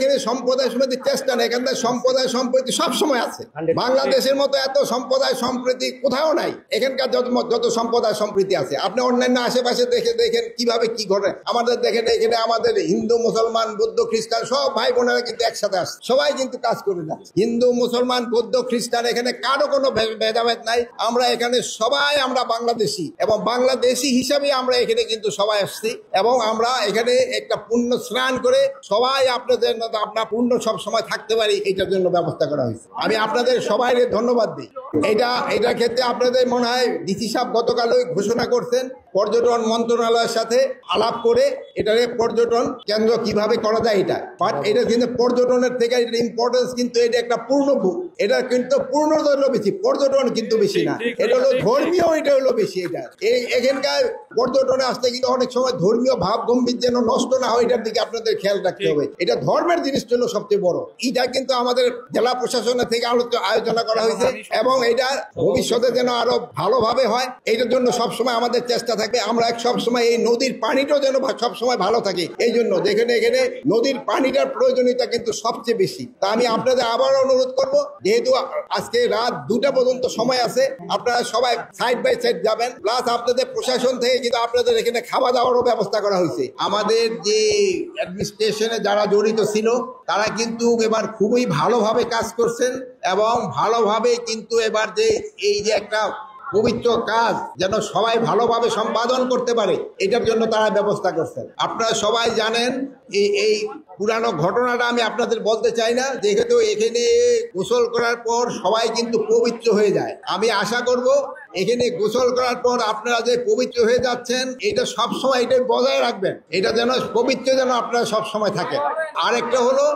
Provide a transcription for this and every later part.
এখানে সম্প্রদায় সমিতির চেষ্টা নেই, এখানে সম্প্রদায় সম্প্রীতি সবসময় আছে। বাংলাদেশের মতো এত সম্প্রদায় সম্প্রীতি কোথাও নাই। এখানকার যত সম্প্রদায় সম্প্রীতি আছে আপনি অন্যান্য আশেপাশে দেখেন কিভাবে কি ঘটে। আমাদের দেখেন এখানে আমাদের হিন্দু মুসলমান বৌদ্ধ খ্রিস্টান সব ভাই বোনেরা কিন্তু একসাথে আসছে, সবাই কিন্তু কাজ করে যাচ্ছে। হিন্দু মুসলমান বৌদ্ধ খ্রিস্টান এখানে কারো কোনো ভেদাভেদ নাই। আমরা এখানে সবাই আমরা বাংলাদেশি এবং বাংলাদেশি হিসাবে আমরা এখানে কিন্তু সবাই আসছি এবং আমরা এখানে একটা পুণ্য স্নান করে সবাই আপনাদের আপনার পুণ্য সব সময় থাকতে পারি, এটার জন্য ব্যবস্থা করা হয়েছে। আমি আপনাদের সবাই ধন্যবাদ দিই। এটার ক্ষেত্রে আপনাদের মনে হয় ডিসি সাহেব গতকালই ঘোষণা করছেন পর্যটন মন্ত্রণালয়ের সাথে আলাপ করে এটারে পর্যটন কেন্দ্র কিভাবে করা যায় এটা। বাট এটা কিন্তু পর্যটনের থেকে ইম্পর্টেন্স কিন্তু এটা একটা পূর্ণভূ, এটা কিন্তু পূর্ণতা হলো বেশি, পর্যটন কিন্তু বেশি না। এটা হলো ধর্মীয়, এটা হলো বেশি। এটা এখানকার পর্যটনে আসতে কিন্তু অনেক সময় ধর্মীয় ভাব গম্ভীর যেন নষ্ট না হয় এটার দিকে আপনাদের খেয়াল রাখতে হবে। এটা ধর্মের জিনিসটা হলো সবচেয়ে বড়। এটা কিন্তু আমাদের জেলা প্রশাসনের থেকে আলোচনা করা হয়েছে এবং এটা ভবিষ্যতে যেন আরো ভালোভাবে হয় এটার জন্য সবসময় আমাদের চেষ্টা থাকবে। আমরা সবসময় এই নদীর পানিটাও যেন সবসময় ভালো থাকে, এই জন্য দেখেন এখানে নদীর পানিটার প্রয়োজনীয়তা কিন্তু সবচেয়ে বেশি। তা আমি আপনাদের আবার অনুরোধ করব, যেহেতু আজকে রাত 2টা পর্যন্ত সময় আছে, আপনারা সবাই সাইড বাই সাইড যাবেন। প্লাস আপনাদের প্রশাসন থেকে কিন্তু আপনাদের এখানে খাওয়া দাওয়ারও ব্যবস্থা করা হয়েছে। আমাদের যে অ্যাডমিনিস্ট্রেশনে যারা জড়িত ছিল তারা কিন্তু এবার খুবই ভালোভাবে কাজ করছেন এবং ভালোভাবে কিন্তু এবার যে এই যে একটা পবিত্র কাজ যেন সবাই ভালোভাবে সম্পাদন করতে পারে এটার জন্য তারা ব্যবস্থা করছেন। আপনারা সবাই জানেন এই পুরানো ঘটনাটা আমি আপনাদের বলতে চাই না, যেহেতু এখানে গোসল করার পর সবাই কিন্তু পবিত্র হয়ে যায়। আমি আশা করব এখানে গোসল করার পর আপনারা যে পবিত্র হয়ে যাচ্ছেন এটা সবসময় এটা বজায় রাখবেন, এটা যেন পবিত্র যেন আপনারা সবসময় থাকেন। আরেকটা হলো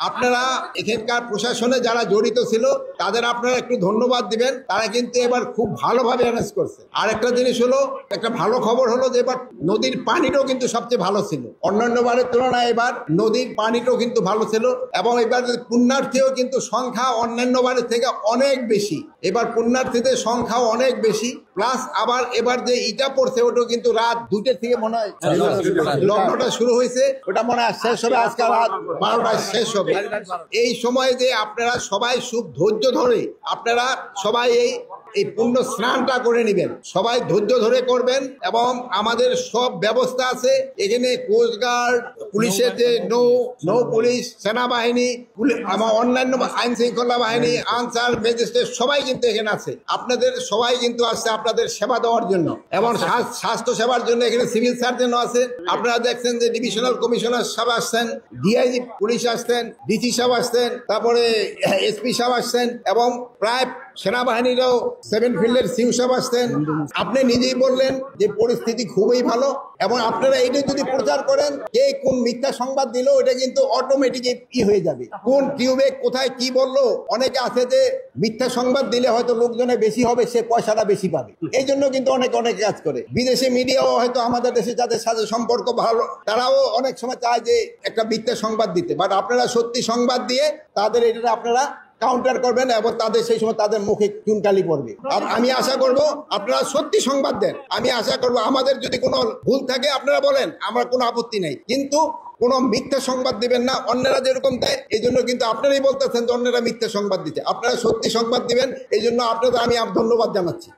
আপনারা এখানকার প্রশাসনে যারা জড়িত ছিল তাদের আপনারা একটু ধন্যবাদ দিবেন, তারা কিন্তু এবার খুব ভালোভাবে অ্যারেঞ্জ করছে। আর একটা জিনিস হলো, একটা ভালো খবর হলো যে এবার নদীর পানিটাও কিন্তু সবচেয়ে ভালো ছিল, অন্যান্য বারের তুলনায় এবার নদীর পানিটাও কিন্তু ভালো ছিল এবং এবার পুণ্যার্থীও কিন্তু সংখ্যা অন্যান্য বারের থেকে অনেক বেশি। এবার পুণ্যার্থীদের সংখ্যাও অনেক বেশি। প্লাস আবার এবার যে ইটা পড়ছে ওটাও কিন্তু রাত 2টা থেকে মনে হয় লগ্নটা শুরু হয়েছে, ওটা মনে হয় শেষ হবে আজকে রাত 12টায় শেষ হবে। এই সময় যে আপনারা সবাই খুব ধৈর্য ধরে আপনারা সবাই এই পুণ্য স্নানটা করে নেবেন, সবাই ধৈর্য ধরে করবেন এবং আমাদের সব ব্যবস্থা আছে এখানে। কোস্টগার্ড, পুলিশের যে নৌ পুলিশ, সেনাবাহিনী, আমার অন্যান্য আইন শৃঙ্খলা বাহিনী, আনসার, ম্যাজিস্ট্রেট সবাই কিন্তু এখানে আছে। আপনাদের সবাই কিন্তু আসছে আপনাদের সেবা দেওয়ার জন্য এবং স্বাস্থ্য সেবার জন্য এখানে সিভিল সার্জনও আছে। আপনারা দেখছেন যে ডিভিশনাল কমিশনার সাহেব আসছেন, ডিআইজি পুলিশ আসছেন, ডিসি সাহেব আসছেন, তারপরে এসপি সাহেব আসছেন এবং প্রায় সেনাবাহিনীরও 7 ফিল্ডের সিউ সাহেব আসছেন। আপনি নিজেই বললেন যে পরিস্থিতি খুবই ভালো এবং আপনারা এইটা যদি প্রচার করেন কে কোন মিথ্যা সংবাদ দিল এটা কিন্তু অটোমেটিক হয়ে যাবে, কোন টিউবে কোথায় কি বললো। অনেকে আছে যে মিথ্যা সংবাদ দিলে হয়তো লোকজনে বেশি হবে, সে পয়সাটা বেশি পাবে, এই জন্য কিন্তু অনেক কাজ করে। বিদেশি মিডিয়াও হয়তো আমাদের দেশে যাদের সাথে সম্পর্ক ভালো তারাও অনেক সময় চায় যে একটা মিথ্যা সংবাদ দিতে, বাট আপনারা সত্যি সংবাদ দিয়ে তাদের এটা আপনারা কাউন্টার করবেন এবং তাদের সেই সময় তাদের মুখে চুনকালি পড়বে। আর আমি আশা করব আপনারা সত্যি সংবাদ দেন। আমি আশা করব আমাদের যদি কোনো ভুল থাকে আপনারা বলেন, আমার কোনো আপত্তি নেই, কিন্তু কোনো মিথ্যা সংবাদ দিবেন না। অন্যরা যেরকম দেয় এই জন্য কিন্তু আপনারাই বলতেছেন যে অন্যরা মিথ্যা সংবাদ দিচ্ছে, আপনারা সত্যি সংবাদ দিবেন, এই জন্য আপনাদের আমি ধন্যবাদ জানাচ্ছি।